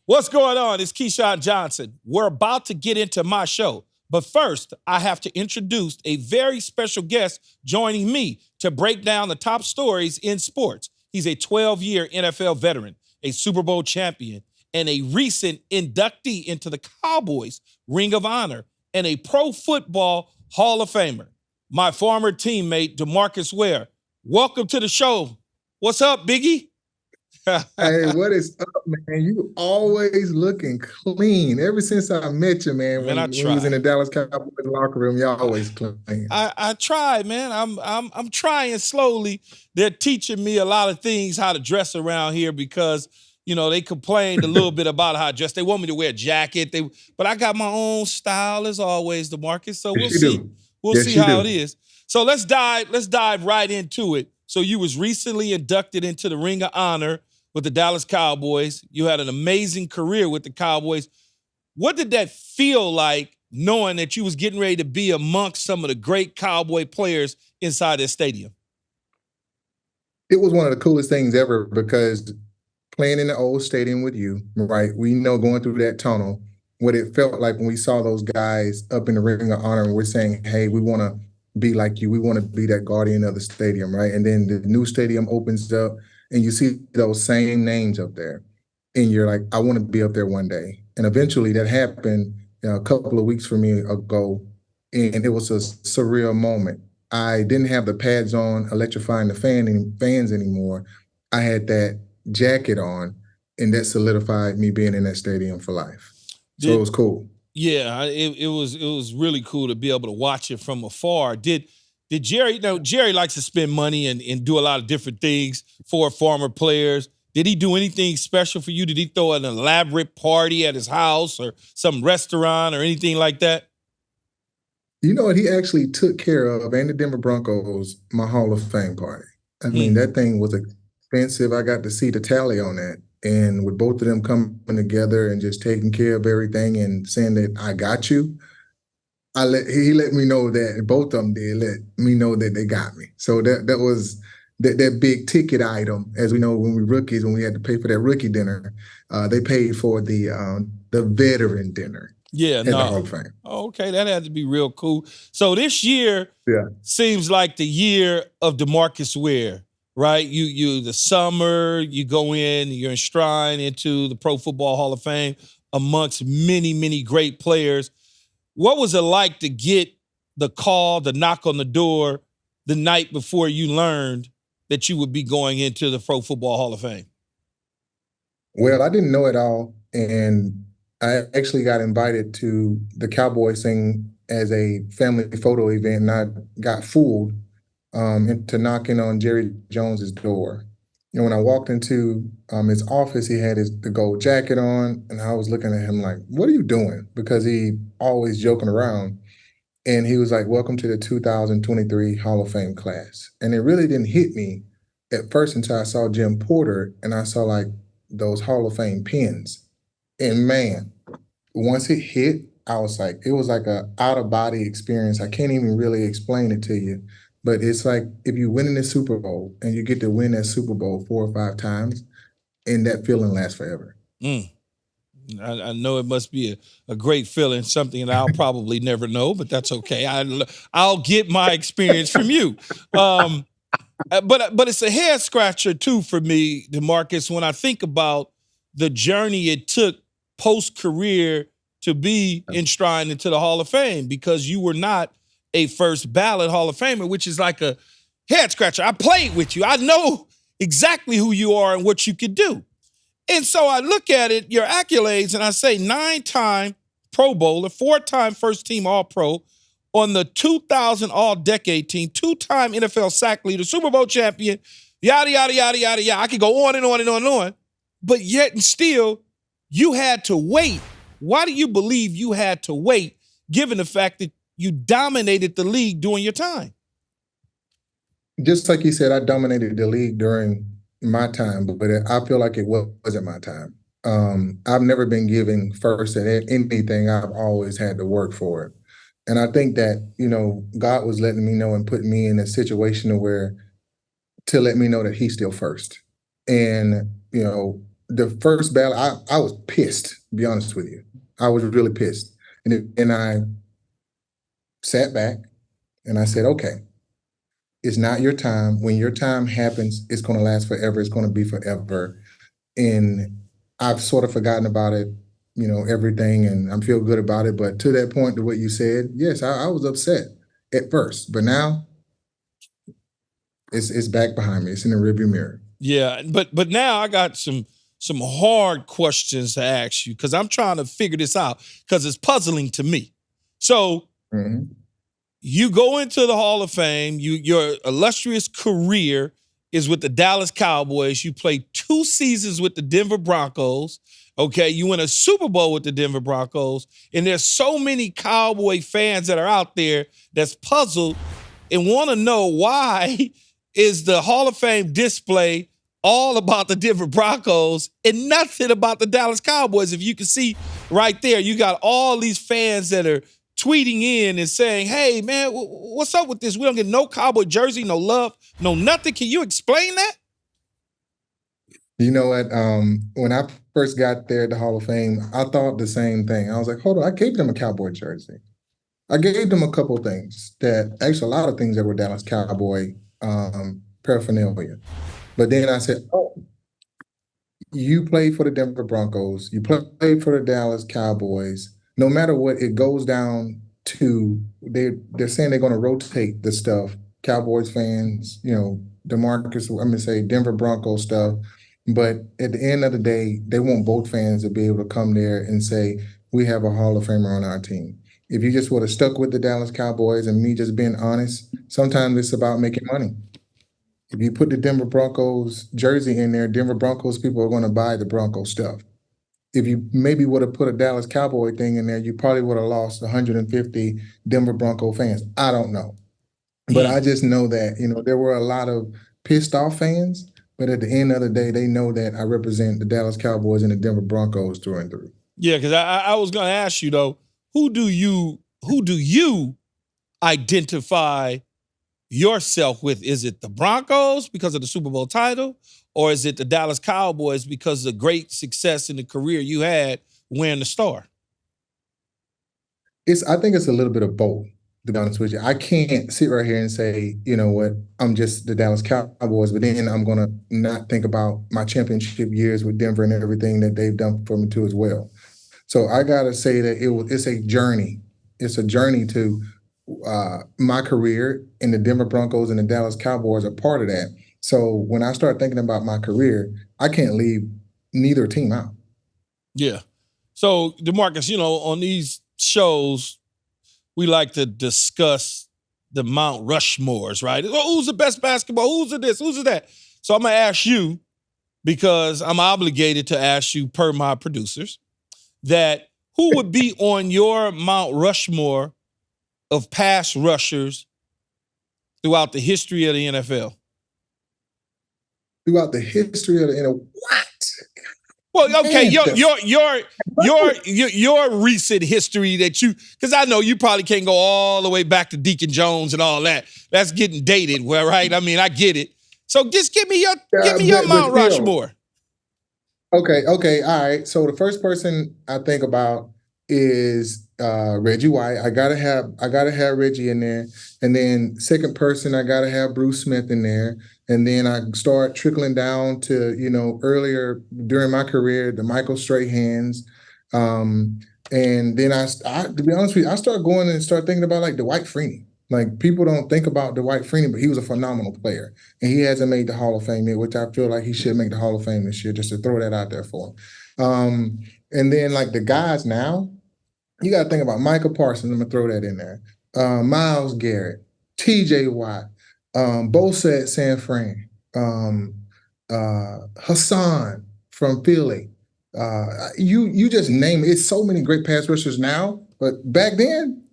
What's going on? It's Keyshawn Johnson. We're about to get into my show. But first, I have to introduce a very special guest joining me to break down the top stories in sports. He's a 12-year NFL veteran, a Super Bowl champion, and a recent inductee into the Cowboys Ring of Honor, and a Pro Football Hall of Famer. My former teammate, DeMarcus Ware. Welcome to the show. What's up, Biggie? Hey, what is up, man? You always looking clean. Ever since I met you, man, Man, when you was in the Dallas Cowboys locker room, you always clean. I try, man. I'm trying slowly. They're teaching me a lot of things how to dress around here because they complained a little bit about how I dress. They want me to wear a jacket. But I got my own style as always, DeMarcus. So we'll see. We'll see how it is. So let's dive right into it. So you was recently inducted into the Ring of Honor with the Dallas Cowboys. You had an amazing career with the Cowboys. What did that feel like knowing that you was getting ready to be amongst some of the great Cowboy players inside that stadium? It was one of the coolest things ever because playing in the old stadium with you, right? We know going through that tunnel, what it felt like when we saw those guys up in the Ring of Honor and we're saying, hey, we want to be like you. We want to be that guardian of the stadium, right? And then the new stadium opens up and you see those same names up there. And you're like, I want to be up there one day. And eventually that happened a couple of weeks for me ago. And it was a surreal moment. I didn't have the pads on electrifying the fans anymore. I had that jacket on, and that solidified me being in that stadium for life. So it was cool. Yeah, it was really cool to be able to watch it from afar. Did Jerry, Jerry likes to spend money and do a lot of different things for former players. Did he do anything special for you? Did he throw an elaborate party at his house or some restaurant or anything like that? You know what? He actually took care of, and the Denver Broncos, my Hall of Fame party. I mean, that thing was expensive. I got to see the tally on that. And with both of them coming together and just taking care of everything and saying that I got you, he let me know that both of them did let me know that they got me. So that was that big ticket item. As we know, when we rookies, when we had to pay for that rookie dinner, they paid for the veteran dinner. Yeah, the Hall of Fame. Okay, that had to be real cool. So this year seems like the year of DeMarcus Ware, right? You the summer, you go in, you're enshrined into the Pro Football Hall of Fame amongst many, many great players. What was it like to get the call, the knock on the door the night before you learned that you would be going into the Pro Football Hall of Fame? Well, I didn't know it all, and I actually got invited to the Cowboys thing as a family photo event, and I got fooled into knocking on Jerry Jones's door. And when I walked into his office, he had the gold jacket on, and I was looking at him like, what are you doing? Because he always joking around. And he was like, welcome to the 2023 Hall of Fame class. And it really didn't hit me at first until I saw Jim Porter and I saw like those Hall of Fame pins. And man, once it hit, I was like, it was like a out-of-body experience. I can't even really explain it to you. But it's like if you win in the Super Bowl and you get to win that Super Bowl 4 or 5 times, and that feeling lasts forever. I know it must be a great feeling, something that I'll probably never know, but that's okay. I'll get my experience from you. But it's a head scratcher too for me, DeMarcus, when I think about the journey it took post-career to be enshrined into the Hall of Fame, because you were not a first ballot Hall of Famer, which is like a head scratcher. I played with you. I know exactly who you are and what you could do. And so I look at it, your accolades, and I say 9-time Pro Bowler, 4-time first-team All-Pro, on the 2000 All-Decade team, 2-time NFL sack leader, Super Bowl champion, yada, yada, yada, yada, yada. I could go on and on and on and on. But yet and still, you had to wait. Why do you believe you had to wait, given the fact that you dominated the league during your time? Just like you said, I dominated the league during my time, but I feel like it wasn't my time. I've never been given first at anything. I've always had to work for it. And I think that, God was letting me know and putting me in a situation to let me know that he's still first. And, the first battle, I was pissed, to be honest with you. I was really pissed. And I sat back and I said, okay, it's not your time. When your time happens, it's going to last forever. It's going to be forever. And I've sort of forgotten about it, everything, and I feel good about it. But to that point, to what you said, yes, I was upset at first, but now it's back behind me. It's in the rearview mirror. Yeah, but now I got some hard questions to ask you because I'm trying to figure this out because it's puzzling to me. So you go into the Hall of Fame. Your illustrious career is with the Dallas Cowboys. You played 2 seasons with the Denver Broncos. Okay, you win a Super Bowl with the Denver Broncos. And there's so many Cowboy fans that are out there that's puzzled and want to know why is the Hall of Fame display all about the Denver Broncos and nothing about the Dallas Cowboys. If you can see right there, you got all these fans that are tweeting in and saying, hey, man, what's up with this? We don't get no Cowboy jersey, no love, no nothing. Can you explain that? You know what? When I first got there at the Hall of Fame, I thought the same thing. I was like, hold on, I gave them a Cowboy jersey. I gave them a couple things actually a lot of things that were Dallas Cowboy paraphernalia. But then I said, oh, you played for the Denver Broncos. You played for the Dallas Cowboys. No matter what, it goes down to they're saying they're going to rotate the stuff. Cowboys fans, DeMarcus, I'm going to say Denver Broncos stuff. But at the end of the day, they want both fans to be able to come there and say, we have a Hall of Famer on our team. If you just would have stuck with the Dallas Cowboys and me just being honest, sometimes it's about making money. If you put the Denver Broncos jersey in there, Denver Broncos people are going to buy the Broncos stuff. If you maybe would have put a Dallas Cowboy thing in there, you probably would have lost 150 Denver Bronco fans. I don't know. But I just know that, there were a lot of pissed off fans, but at the end of the day, they know that I represent the Dallas Cowboys and the Denver Broncos through and through. Yeah, because I was going to ask you, though, who do you identify yourself with? Is it the Broncos because of the Super Bowl title, or is it the Dallas Cowboys because of the great success in the career you had wearing the star? I think it's a little bit of both, to be honest with you. I can't sit right here and say, you know what, I'm just the Dallas Cowboys, but then I'm going to not think about my championship years with Denver and everything that they've done for me too as well. So I got to say that it's a journey. It's a journey to my career, and the Denver Broncos and the Dallas Cowboys are part of that. So when I start thinking about my career, I can't leave neither team out. Yeah. So DeMarcus, on these shows, we like to discuss the Mount Rushmores, right? Who's the best basketball? Who's the this? Who's the that? So I'm going to ask you, because I'm obligated to ask you per my producers, that who would be on your Mount Rushmore of pass rushers throughout the history of the NFL? Throughout the history of the NFL, what? Well, okay, your recent history that because I know you probably can't go all the way back to Deacon Jones and all that. That's getting dated, well, right? I mean, I get it. So just give me your Mount Rushmore. Okay, all right. So the first person I think about is Reggie White. I gotta have Reggie in there, and then second person I gotta have Bruce Smith in there, and then I start trickling down to earlier during my career the Michael Strahans, and then I to be honest with you, I start going and start thinking about like Dwight Freeney. Like people don't think about Dwight Freeney, but he was a phenomenal player, and he hasn't made the Hall of Fame yet, which I feel like he should make the Hall of Fame this year, just to throw that out there for him. And then like the guys now, you got to think about Michael Parsons. I'm gonna throw that in there. Myles Garrett, T.J. Watt, Bosa San Fran, Hassan from Philly. You just name it. It's so many great pass rushers now, but back then,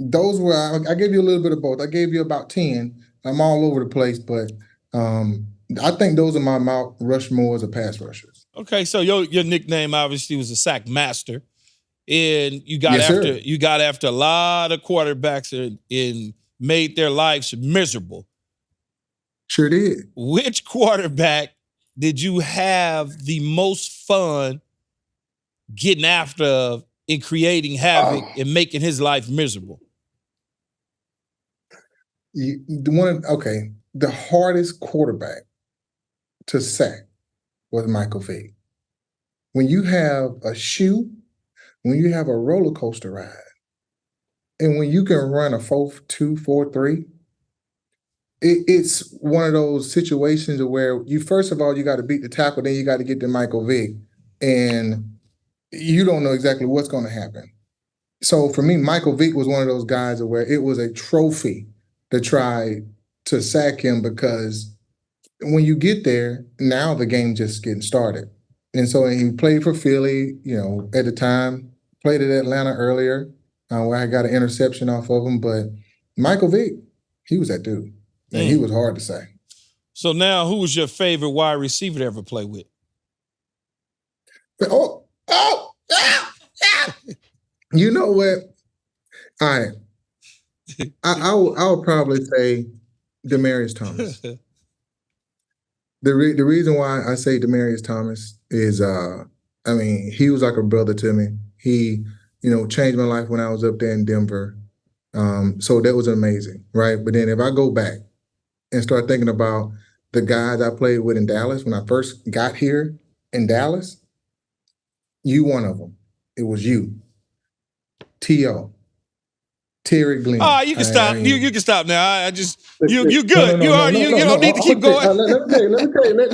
those were, I gave you a little bit of both. I gave you about 10. I'm all over the place, but I think those are my Mount Rushmores of pass rushers. Okay, so your nickname obviously was a sack master, and you got after a lot of quarterbacks and made their lives miserable. Sure did. Which quarterback did you have the most fun getting after in creating havoc and making his life miserable? The hardest quarterback to sack was Michael Vick. When you have a shoe, when you have a roller coaster ride, and when you can run a 4.2, 4.3, it's one of those situations where you first of all you got to beat the tackle, then you got to get to Michael Vick, and you don't know exactly what's going to happen. So for me, Michael Vick was one of those guys where it was a trophy to try to sack him, because when you get there, now the game just getting started. And so he played for Philly, at the time, played at Atlanta earlier, where I got an interception off of him. But Michael Vick, he was that dude. And he was hard to say. So now, who was your favorite wide receiver to ever play with? You know what? All right. I would probably say Demarcus Thomas. The reason why I say Demarcus Thomas is, he was like a brother to me. He, changed my life when I was up there in Denver. So that was amazing, right? But then if I go back and start thinking about the guys I played with in Dallas when I first got here in Dallas, you one of them. It was you, T.O., Terry Glenn. Oh, you can stop. You can stop now. I just you good. You don't need to keep going. Let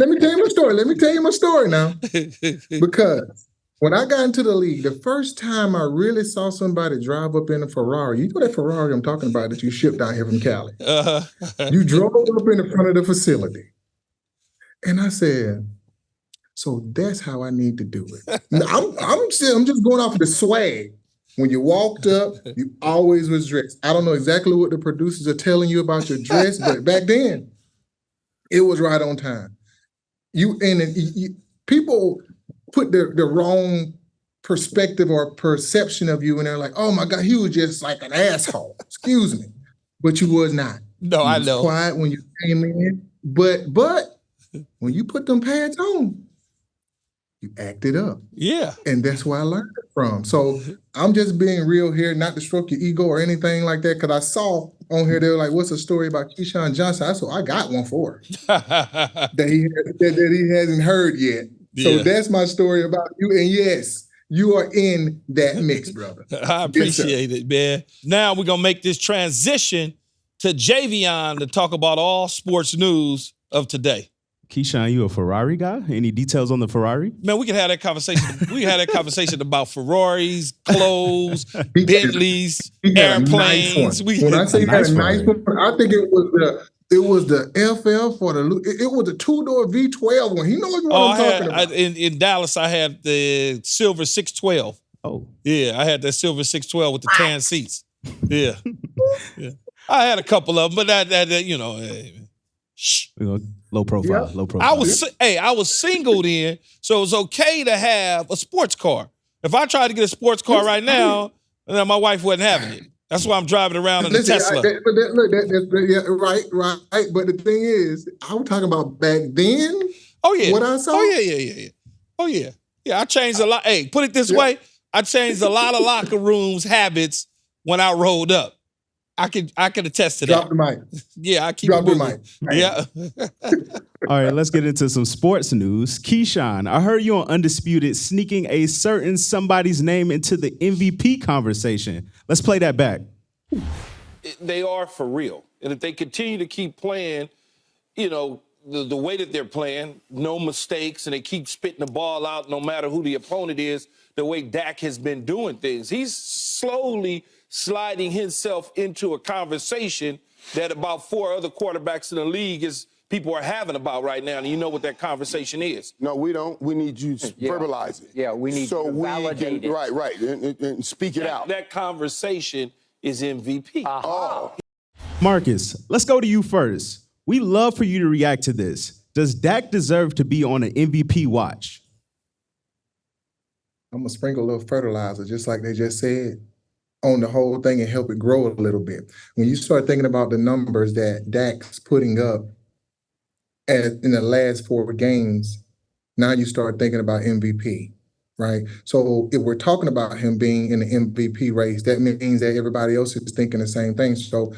me tell you my story. Let me tell you my story now. Because when I got into the league, the first time I really saw somebody drive up in a Ferrari, you know that Ferrari I'm talking about that you shipped down here from Cali. You drove up in the front of the facility. And I said, so that's how I need to do it. I'm just going off of the swag. When you walked up, you always was dressed. I don't know exactly what the producers are telling you about your dress, but back then, it was right on time. People put the wrong perspective or perception of you, and they're like, "Oh my God, he was just like an asshole." Excuse me, but you was not. No, I know. Quiet when you came in, but when you put them pads on, you acted up. Yeah. And that's where I learned it from. So I'm just being real here, not to stroke your ego or anything like that, because I saw on here, they were like, what's the story about Keyshawn Johnson? I got one for her that he hasn't heard yet. So that's my story about you. And yes, you are in that mix, brother. I appreciate it, man. Now we're going to make this transition to Javion to talk about all sports news of today. Keyshawn, you a Ferrari guy? Any details on the Ferrari? Man, we can have that conversation. We had that conversation about Ferraris, clothes, Bentleys, airplanes. When I say he had a nice one, I think it was the FF or it was the two-door V12 one. He knows what I'm talking about. In Dallas, I had the silver 612. Oh. Yeah, I had that silver 612 with the tan seats. Yeah. Yeah. I had a couple of them, but that shh. Low profile, low profile. I was single then, so it was okay to have a sports car. If I tried to get a sports car right now, my wife wasn't having it. That's why I'm driving around in a Tesla. Right. But the thing is, I'm talking about back then. Oh yeah. What I saw. Oh yeah. Oh yeah. Yeah, I changed a lot. Hey, put it this way, I changed a lot of locker rooms habits when I rolled up. I could attest to that. Drop the mic. Yeah, I keep Drop the mic. Yeah. All right, let's get into some sports news. Keyshawn, I heard you on Undisputed sneaking a certain somebody's name into the MVP conversation. Let's play that back. They are for real. And if they continue to keep playing, the way that they're playing, no mistakes, and they keep spitting the ball out no matter who the opponent is, the way Dak has been doing things, he's slowly sliding himself into a conversation that about 4 other quarterbacks in the league people are having about right now. And you know what that conversation is. No, we don't. We need you to verbalize it. Yeah, we need to validate it. Right. And speak it out. That conversation is MVP. Oh. Marcus, let's go to you first. We love for you to react to this. Does Dak deserve to be on an MVP watch? I'm going to sprinkle a little fertilizer, just like they just said, on the whole thing and help it grow a little bit. When you start thinking about the numbers that Dak's putting up, in the last 4 games, now you start thinking about MVP, right? So if we're talking about him being in the MVP race, that means that everybody else is thinking the same thing. So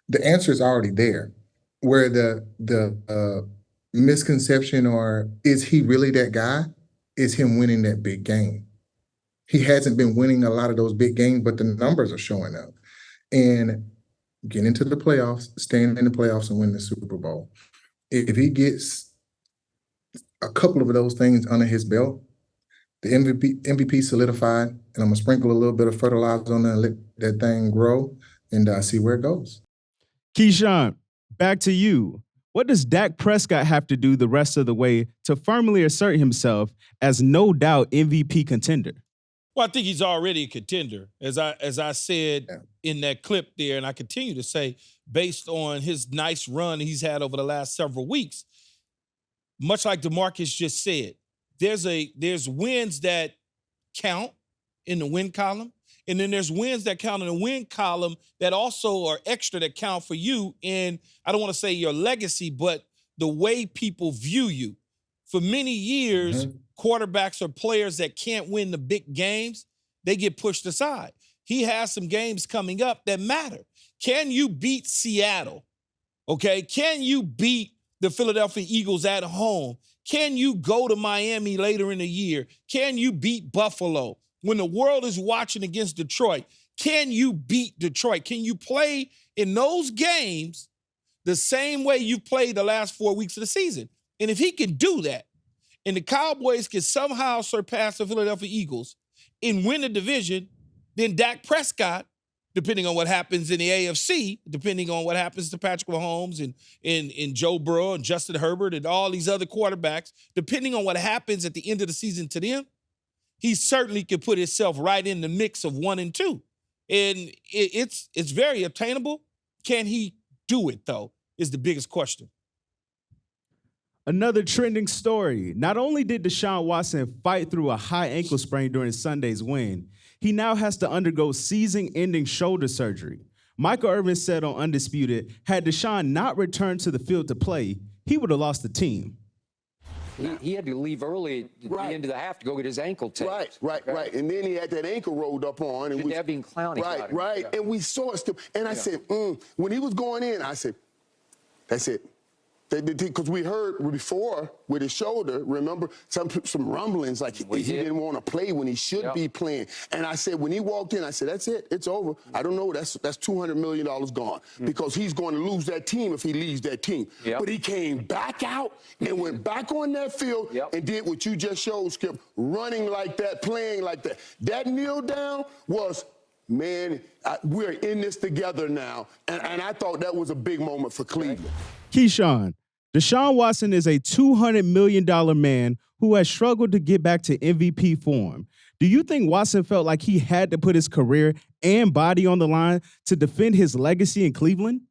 the answer is already there. Where the misconception, or is he really that guy, is him winning that big game. He hasn't been winning a lot of those big games, but the numbers are showing up. And getting into the playoffs, staying in the playoffs and winning the Super Bowl. If he gets a couple of those things under his belt, the MVP solidified, and I'm gonna sprinkle a little bit of fertilizer on there and let that thing grow and see where it goes. Keyshawn, back to you. What does Dak Prescott have to do the rest of the way to firmly assert himself as no doubt MVP contender? Well, I think he's already a contender, as I said in that clip there, and I continue to say, based on his nice run he's had over the last several weeks. Much like DeMarcus just said, there's wins that count in the win column, and then there's wins that count in the win column that also are extra that count for you in, I don't want to say your legacy, but the way people view you. For many years, quarterbacks or players that can't win the big games, they get pushed aside. He has some games coming up that matter. Can you beat Seattle? Okay, can you beat the Philadelphia Eagles at home? Can you go to Miami later in the year? Can you beat Buffalo? When the world is watching against Detroit, can you beat Detroit? Can you play in those games the same way you played the last 4 weeks of the season? And if he can do that, and the Cowboys can somehow surpass the Philadelphia Eagles and win the division, then Dak Prescott, depending on what happens in the AFC, depending on what happens to Patrick Mahomes and Joe Burrow and Justin Herbert and all these other quarterbacks, depending on what happens at the end of the season to them, he certainly could put himself right in the mix of 1 and 2. And it's very obtainable. Can he do it, though, is the biggest question. Another trending story. Not only did Deshaun Watson fight through a high ankle sprain during Sunday's win, he now has to undergo season-ending shoulder surgery. Michael Irvin said on Undisputed, had Deshaun not returned to the field to play, he would have lost the team. He had to leave early at the end of the half to go get his ankle taped. Right. And then he had that ankle rolled up on. And They're being clowny about him. Right. And we saw it still. And I said, when he was going in, I said, that's it. Because we heard before with his shoulder, remember, some rumblings like he didn't want to play when he should be playing. And I said, when he walked in, I said, that's it. It's over. I don't know. That's $200 million gone because he's going to lose that team if he leaves that team. But he came back out and went back on that field and did what you just showed, Skip, running like that, playing like that. That kneel down was, man, we're in this together now. And I thought that was a big moment for Cleveland. Keyshawn, Deshaun Watson is a $200 million man who has struggled to get back to MVP form. Do you think Watson felt like he had to put his career and body on the line to defend his legacy in Cleveland?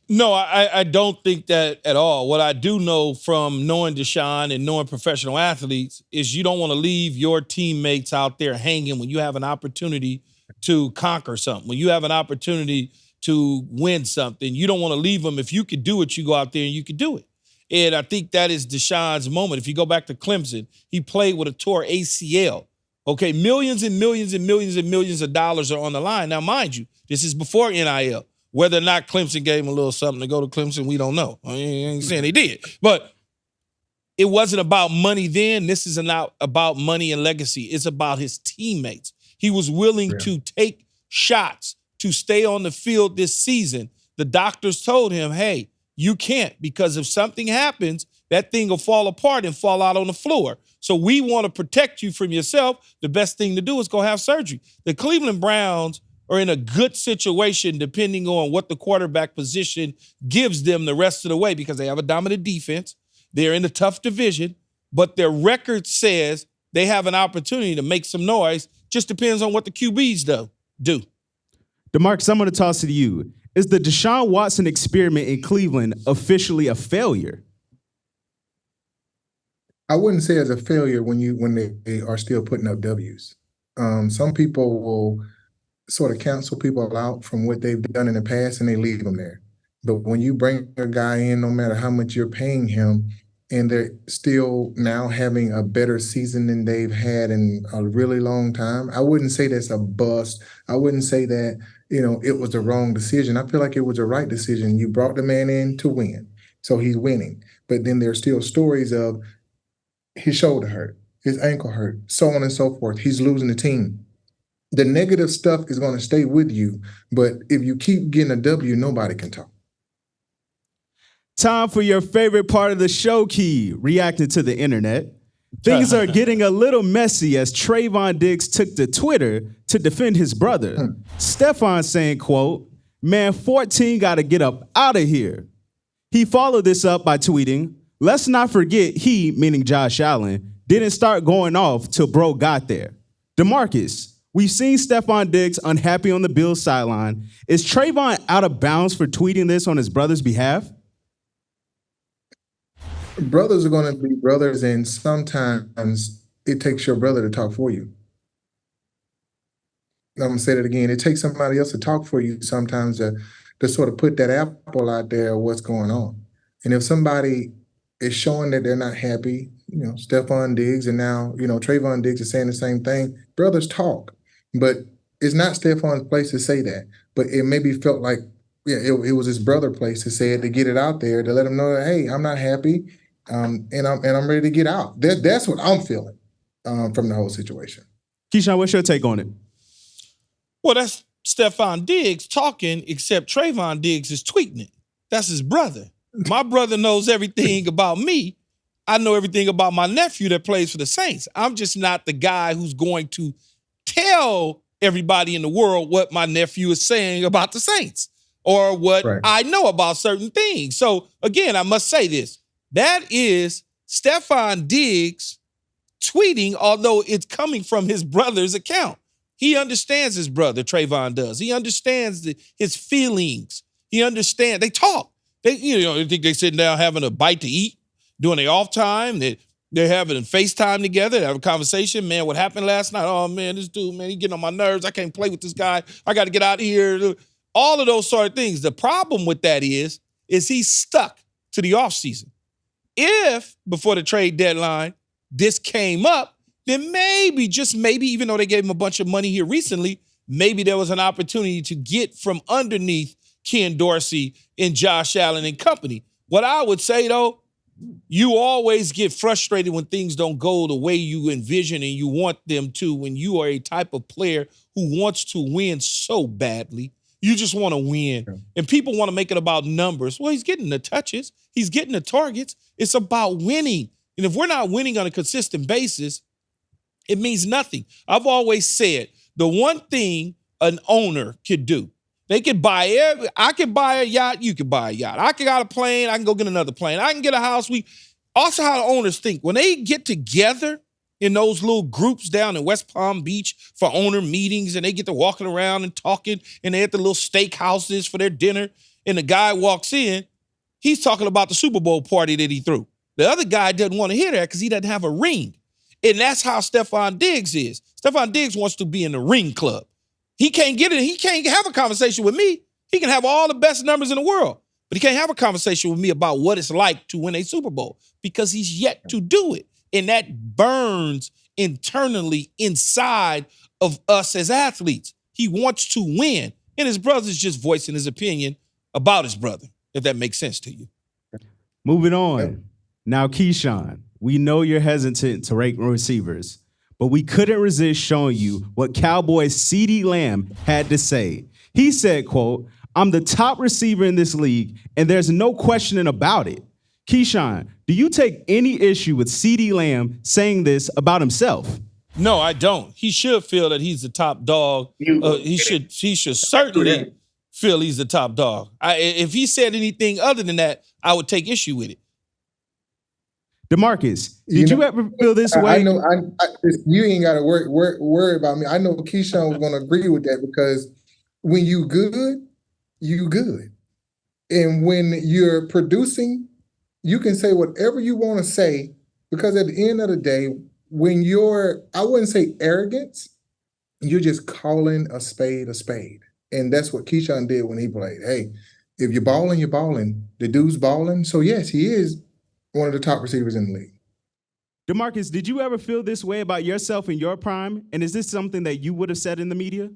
No, I don't think that at all. What I do know from knowing Deshaun and knowing professional athletes is you don't want to leave your teammates out there hanging when you have an opportunity to conquer something, when you have an opportunity to win something. You don't want to leave them. If you could do it, you go out there and you could do it. And I think that is Deshaun's moment. If you go back to Clemson, he played with a tore ACL. Okay, millions and millions and millions and millions of dollars are on the line. Now, mind you, this is before NIL. Whether or not Clemson gave him a little something to go to Clemson, we don't know. I ain't saying they did. But it wasn't about money then. This is not about money and legacy. It's about his teammates. He was willing to take shots to stay on the field this season. The doctors told him, hey, you can't, because if something happens, that thing will fall apart and fall out on the floor. So we want to protect you from yourself. The best thing to do is go have surgery. The Cleveland Browns are in a good situation depending on what the quarterback position gives them the rest of the way, because they have a dominant defense. They're in a tough division, but their record says they have an opportunity to make some noise. Just depends on what the QBs do. DeMarcus, I'm going to toss it to you. Is the Deshaun Watson experiment in Cleveland officially a failure? I wouldn't say it's a failure when they are still putting up W's. Some people will sort of cancel people out from what they've done in the past and they leave them there. But when you bring a guy in, no matter how much you're paying him, and they're still now having a better season than they've had in a really long time, I wouldn't say that's a bust. I wouldn't say that, it was the wrong decision. I feel like it was the right decision. You brought the man in to win, so he's winning. But then there's still stories of his shoulder hurt, his ankle hurt, so on and so forth. He's losing the team. The negative stuff is going to stay with you, but if you keep getting a W, nobody can talk. Time for your favorite part of the show, Key, reacting to the internet. Things are getting a little messy as Trayvon Diggs took to Twitter to defend his brother. Stephon saying, quote, "Man, 14 got to get up out of here." He followed this up by tweeting, "Let's not forget he," meaning Josh Allen, "didn't start going off till bro got there." DeMarcus, we've seen Stephon Diggs unhappy on the Bills sideline. Is Trayvon out of bounds for tweeting this on his brother's behalf? Brothers are going to be brothers, and sometimes it takes your brother to talk for you. I'm going to say that again. It takes somebody else to talk for you sometimes to sort of put that apple out there of what's going on. And if somebody is showing that they're not happy, Stephon Diggs, and now, Trayvon Diggs is saying the same thing, brothers talk. But it's not Stephon's place to say that. But it maybe felt like, it was his brother's place to say it, to get it out there, to let him know that, hey, I'm not happy. And I'm ready to get out. That's what I'm feeling from the whole situation. Keyshawn, what's your take on it? Well, that's Stephon Diggs talking, except Trayvon Diggs is tweeting it. That's his brother. My brother knows everything about me. I know everything about my nephew that plays for the Saints. I'm just not the guy who's going to tell everybody in the world what my nephew is saying about the Saints or what I know about certain things. So, again, I must say this. That is Stephon Diggs tweeting, although it's coming from his brother's account. He understands his brother, Trayvon does. He understands his feelings. He understands. They talk. They think they're sitting down having a bite to eat, doing their off time. They're having a FaceTime together. They have a conversation. Man, what happened last night? Oh, man, this dude, man, he getting on my nerves. I can't play with this guy. I got to get out of here. All of those sort of things. The problem with that is he's stuck to the offseason. If, before the trade deadline, this came up, then maybe, just maybe, even though they gave him a bunch of money here recently, maybe there was an opportunity to get from underneath Ken Dorsey and Josh Allen and company. What I would say, though, you always get frustrated when things don't go the way you envision and you want them to, when you are a type of player who wants to win so badly. You just want to win. And people want to make it about numbers. Well, he's getting the touches. He's getting the targets. It's about winning. And if we're not winning on a consistent basis, it means nothing. I've always said the one thing an owner could do, they could buy I can buy a yacht, you can buy a yacht. I can got a plane, I can go get another plane. I can get a house. Also how the owners think. When they get together in those little groups down in West Palm Beach for owner meetings, and they get to walking around and talking, and they're at the little steak houses for their dinner, and the guy walks in, he's talking about the Super Bowl party that he threw. The other guy doesn't want to hear that because he doesn't have a ring. And that's how Stephon Diggs is. Stephon Diggs wants to be in the ring club. He can't get it. He can't have a conversation with me. He can have all the best numbers in the world, but he can't have a conversation with me about what it's like to win a Super Bowl because he's yet to do it. And that burns internally inside of us as athletes. He wants to win. And his brother's just voicing his opinion about his brother, if that makes sense to you. Moving on. Now, Keyshawn, we know you're hesitant to rank receivers, but we couldn't resist showing you what Cowboys' CeeDee Lamb had to say. He said, quote, "I'm the top receiver in this league, and there's no questioning about it." Keyshawn, do you take any issue with CeeDee Lamb saying this about himself? No, I don't. He should feel that he's the top dog. He should certainly feel he's the top dog. If he said anything other than that, I would take issue with it. DeMarcus, did you ever feel this way? I know. You ain't got to worry about me. I know Keyshawn was going to agree with that because when you good, you good. And when you're producing, you can say whatever you want to say because at the end of the day, when I wouldn't say arrogance, you're just calling a spade a spade. And that's what Keyshawn did when he played. Hey, If you're balling, you're balling. The dude's balling. So yes, he is one of the top receivers in the league. DeMarcus, did you ever feel this way about yourself in your prime? And is this something that you would have said in the media?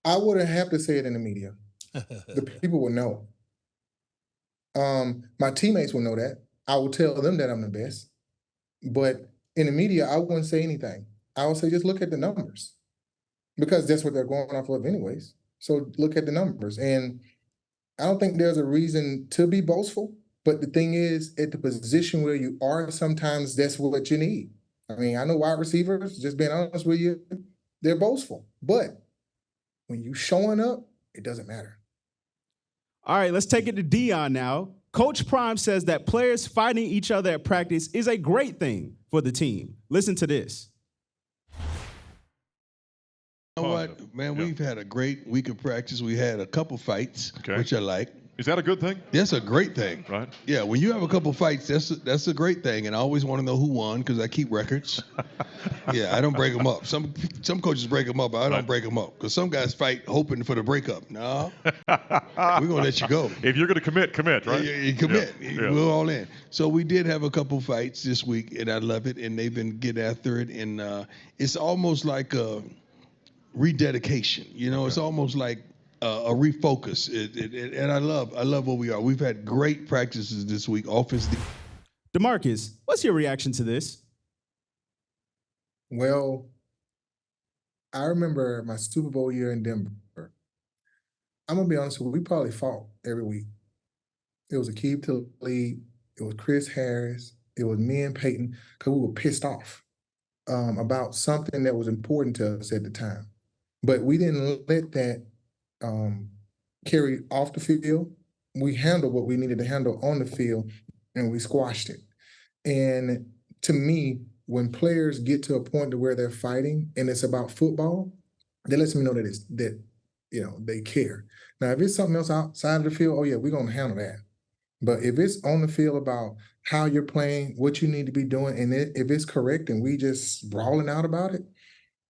I wouldn't have to say it in the media. The people would know. My teammates will know that. I will tell them that I'm the best. But in the media, I wouldn't say anything. I would say just look at the numbers, because that's what they're going off of anyways. So look at the numbers. And I don't think there's a reason to be boastful. But the thing is, at the position where you are, sometimes that's what you need. I mean, I know wide receivers, just being honest with you, they're boastful. But when you showing up, it doesn't matter. All right, let's take it to Dion now. Coach Prime says that players fighting each other at practice is a great thing for the team. Listen to this. You know what, man, we've had a great week of practice. We had a couple fights, which I like. Is that a good thing? That's a great thing. Right. Yeah, when you have a couple fights, that's a great thing. And I always want to know who won because I keep records. Yeah, I don't break them up. Some coaches break them up, but I don't break them up. Because some guys fight hoping for the breakup. No, we're going to let you go. If you're going to commit, right? You commit. Yeah. We're all in. So we did have a couple fights this week, and I love it. And they've been getting after it. And it's almost like a rededication. You know, it's almost like a refocus, and I love where we are. We've had great practices this week. DeMarcus, what's your reaction to this? Well, I remember my Super Bowl year in Denver. I'm gonna be honest with you, we probably fought every week. It was Akeem to the lead. It was Chris Harris. It was me and Peyton, because we were pissed off about something that was important to us at the time. But we didn't let that carry off the field. We handled what we needed to handle on the field, and we squashed it. And to me, when players get to a point to where they're fighting and it's about football, that lets me know that they care. Now, if it's something else outside of the field, oh yeah, we're gonna handle that. But if it's on the field about how you're playing, what you need to be doing, and if it's correct and we just brawling out about it,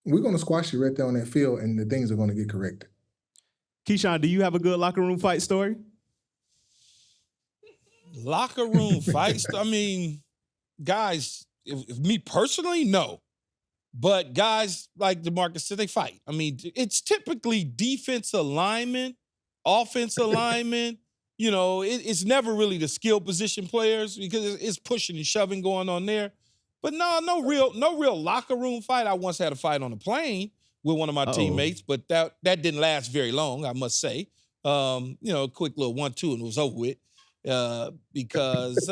we're gonna squash you right there on that field, and the things are gonna get corrected. Keyshawn, do you have a good locker room fight story? Locker room fights? I mean, guys, if me personally, no. But guys like DeMarcus said, they fight. I mean, it's typically defensive linemen, offensive linemen. You know, it's never really the skill position players, because it's pushing and shoving going on there. But no real locker room fight. I once had a fight on a plane with one of my teammates, but that didn't last very long, I must say. A quick little 1-2 and it was over with. Because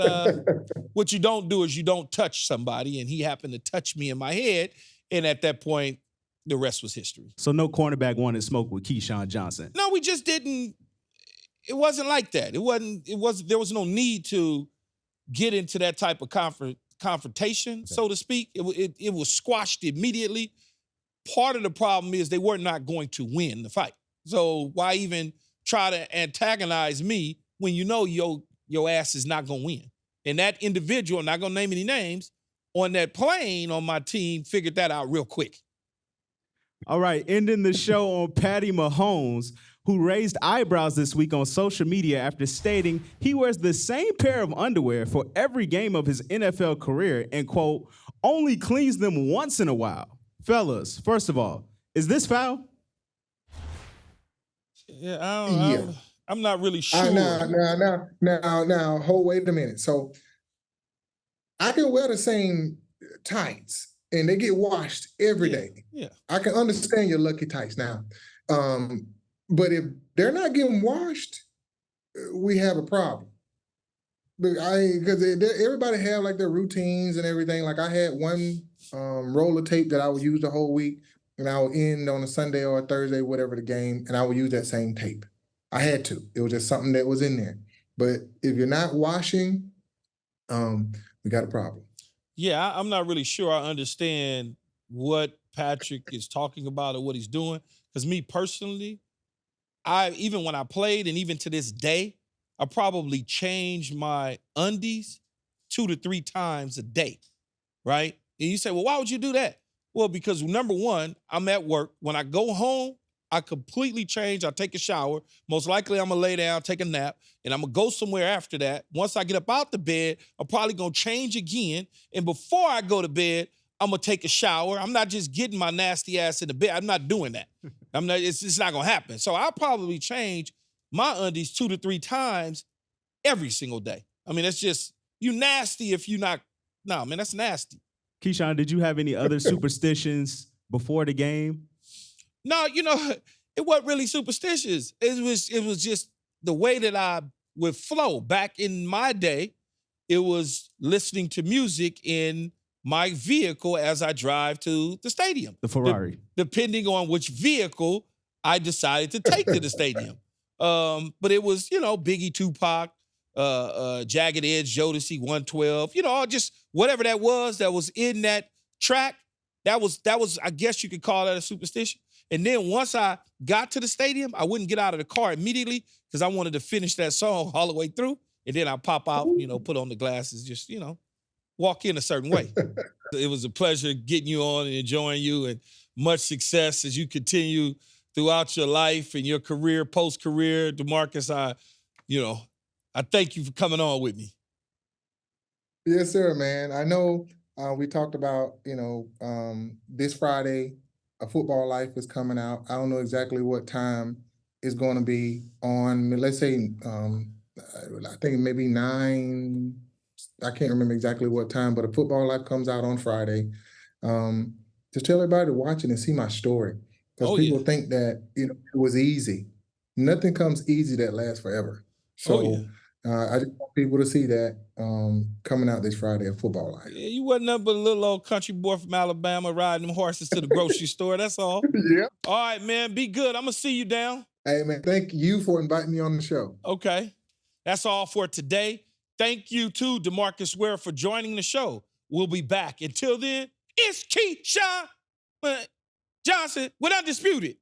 what you don't do is you don't touch somebody, and he happened to touch me in my head, and at that point, the rest was history. So no cornerback wanted smoke with Keyshawn Johnson. No, we just didn't. It wasn't like that. There was no need to get into that type of confrontation, so to speak. It was squashed immediately. Part of the problem is they were not going to win the fight. So why even try to antagonize me when you know your ass is not going to win? And that individual, I'm not going to name any names, on that plane on my team figured that out real quick. All right, ending the show on Patty Mahomes, who raised eyebrows this week on social media after stating he wears the same pair of underwear for every game of his NFL career and, quote, only cleans them once in a while. Fellas, first of all, is this foul? Yeah, I'm not really sure. Now, wait a minute. So I can wear the same tights, and they get washed every day. Yeah. I can understand your lucky tights now. But if they're not getting washed, we have a problem. Because everybody have like their routines and everything. Like I had one roll of tape that I would use the whole week, and I would end on a Sunday or a Thursday, whatever the game, and I would use that same tape. I had to. It was just something that was in there. But if you're not washing, we got a problem. Yeah, I'm not really sure I understand what Patrick is talking about or what he's doing. Because me personally, even when I played, and even to this day, I probably change my undies 2 to 3 times a day, right? And you say, well, why would you do that? Well, because number one, I'm at work. When I go home, I completely change. I take a shower. Most likely I'm going to lay down, take a nap, and I'm going to go somewhere after that. Once I get up out the bed, I'm probably going to change again. And before I go to bed, I'm going to take a shower. I'm not just getting my nasty ass in the bed. I'm not doing that. It's not going to happen. So I'll probably change my undies 2 to 3 times every single day. I mean, that's just, you nasty if you not, no, man, that's nasty. Keyshawn, did you have any other superstitions before the game? No, it wasn't really superstitious. It was just the way that I would flow. Back in my day, it was listening to music in my vehicle as I drive to the stadium. The Ferrari. Depending on which vehicle I decided to take to the stadium. But it was, Biggie, Tupac, Jagged Edge, Jodeci, 112, just whatever that was in that track. That was, I guess you could call that a superstition. And then once I got to the stadium, I wouldn't get out of the car immediately because I wanted to finish that song all the way through. And then I pop out, put on the glasses, just, walk in a certain way. It was a pleasure getting you on and enjoying you, and much success as you continue throughout your life and your career, post-career. DeMarcus, I thank you for coming on with me. Yes, sir, man. I know we talked about, this Friday, A Football Life is coming out. I don't know exactly what time it's going to be on. Let's say, I think maybe 9. I can't remember exactly what time, but A Football Life comes out on Friday. Just tell everybody to watch it and see my story. Because people think that, it was easy. Nothing comes easy that lasts forever. So I just want people to see that coming out this Friday, A Football Life. Yeah, you wasn't nothing but a little old country boy from Alabama riding them horses to the grocery store. That's all. Yeah. All right, man. Be good. I'm going to see you down. Hey, man, thank you for inviting me on the show. Okay. That's all for today. Thank you to DeMarcus Ware for joining the show. We'll be back. Until then, it's Keyshawn Johnson with Undisputed.